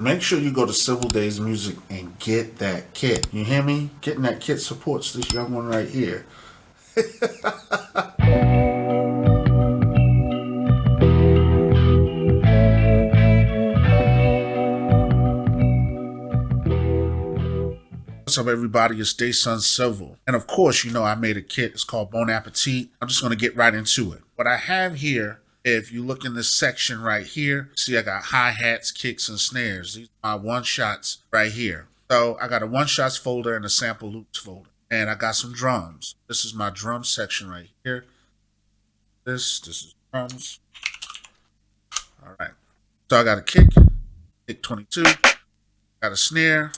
Make sure you go to Civil Days Music and get that kit. You hear me? Getting that kit supports this young one right here. What's up, everybody? It's daysuncivil. And of course, you know I made a kit. It's called Bon Appetit. I'm just going to get right into it. What I have here, if you look in this section right here, see I got hi-hats, kicks, and snares. These are my one-shots right here. So I got a one-shots folder and a sample loops folder. And I got some drums. This is my drum section right here. This is drums. All right. So I got a kick 22. Got a snare,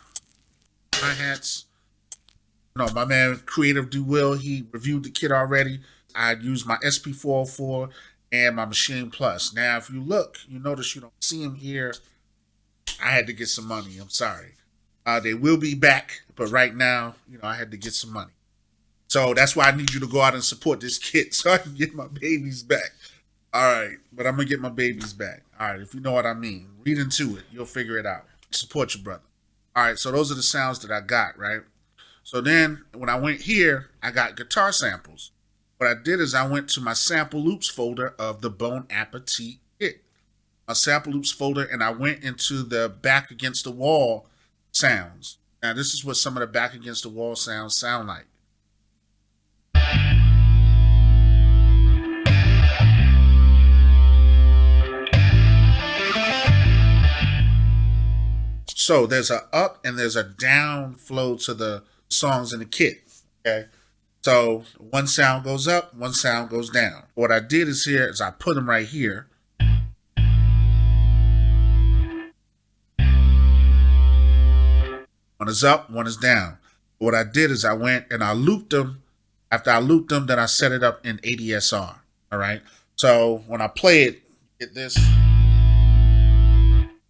hi-hats. No, my man Creative Do Will, he reviewed the kit already. I used my SP404 and my Machine Plus. Now, if you look, you notice you don't see him here. I had to get some money. I'm sorry. They will be back, but right now, you know, I had to get some money. So that's why I need you to go out and support this kit so I can get my babies back. All right, but I'm going to get my babies back. All right, if you know what I mean. Read into it. You'll figure it out. Support your brother. All right, so those are the sounds that I got, right? So then when I went here, I got guitar samples. What I did is I went to my sample loops folder of the Bon Appetit kit. My sample loops folder, and I went into the back against the wall sounds. Now this is what some of the back against the wall sounds sound like. So there's a up and there's a down flow to the songs in the kit. Okay. So one sound goes up, one sound goes down. What I did is here is I put them right here. One is up, one is down. What I did is I went and I looped them. After I looped them, then I set it up in ADSR. All right. So when I play it, get this.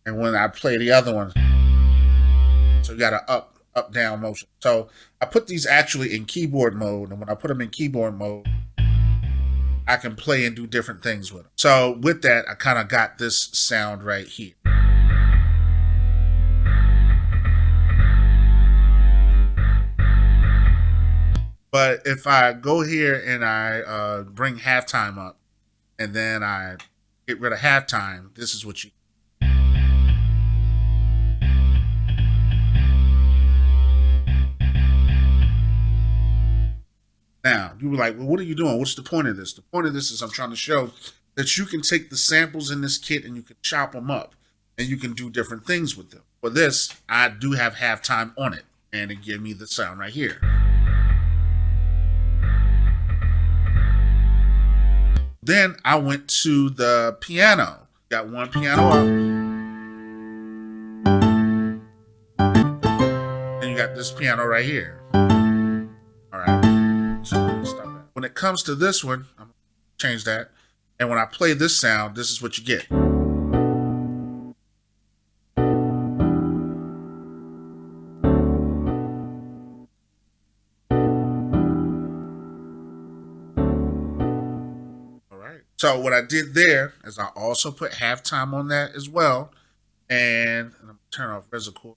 And when I play the other one, so you got a up, down motion. So I put these actually in keyboard mode. And when I put them in keyboard mode, I can play and do different things with them. So with that, I kind of got this sound right here. But if I go here and I bring halftime up and then I get rid of halftime, this is what you. Now, you were like, well, what are you doing? What's the point of this? The point of this is I'm trying to show that you can take the samples in this kit and you can chop them up and you can do different things with them. For this, I do have halftime on it and it gives me the sound right here. Then I went to the piano. Got one piano up. And you got this piano right here. All right. So stop that. When it comes to this one, I'm going to change that. And when I play this sound, this is what you get. All right. So what I did there is I also put halftime on that as well. And I'm going to turn off reservoir.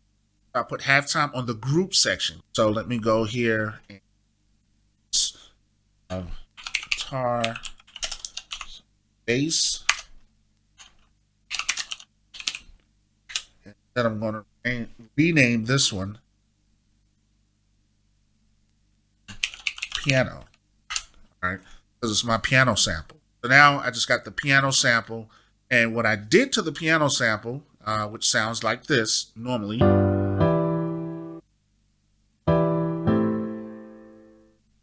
I put halftime on the group section. So let me go here and guitar, bass, and then I'm going to rename this one piano. All right, because it's my piano sample. So now I just got the piano sample, and what I did to the piano sample, which sounds like this normally.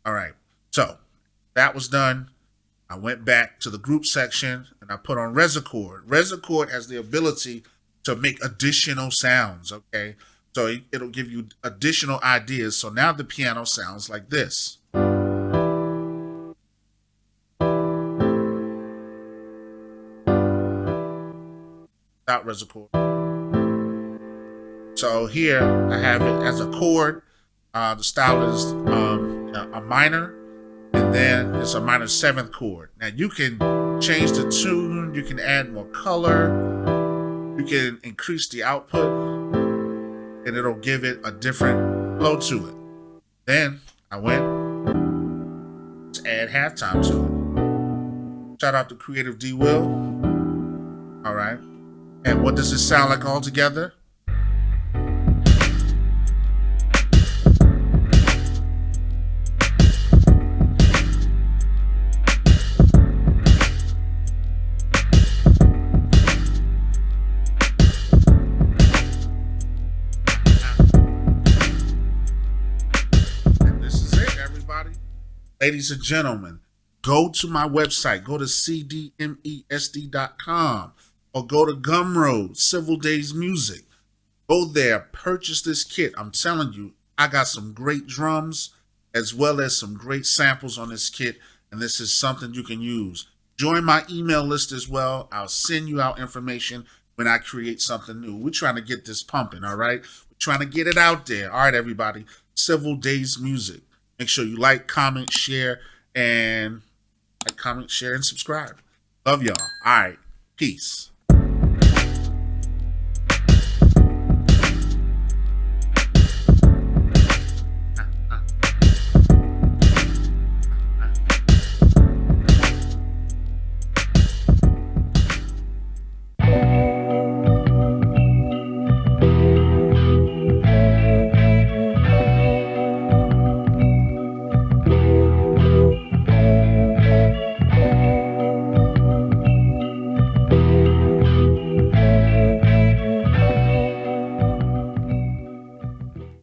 All right, so that was done. I went back to the group section and I put on Resocord. Resocord has the ability to make additional sounds, okay? So it'll give you additional ideas. So now the piano sounds like this. Without Resocord. So here I have it as a chord. The style is a minor. And then it's a minor 7th chord. Now you can change the tune, you can add more color, You can increase the output and it'll give it a different flow to it. Then I went to add halftime to it. Shout out to Creative D Will. All right. And what does it sound like all together? Ladies and gentlemen, go to my website, go to cdmesd.com or go to Gumroad, Civil Days Music. Go there, purchase this kit. I'm telling you, I got some great drums as well as some great samples on this kit, and this is something you can use. Join my email list as well. I'll send you out information when I create something new. We're trying to get this pumping, all right? We're trying to get it out there. All right, everybody. Civil Days Music. Make sure you like, comment, share, and subscribe. Love y'all. All right. Peace.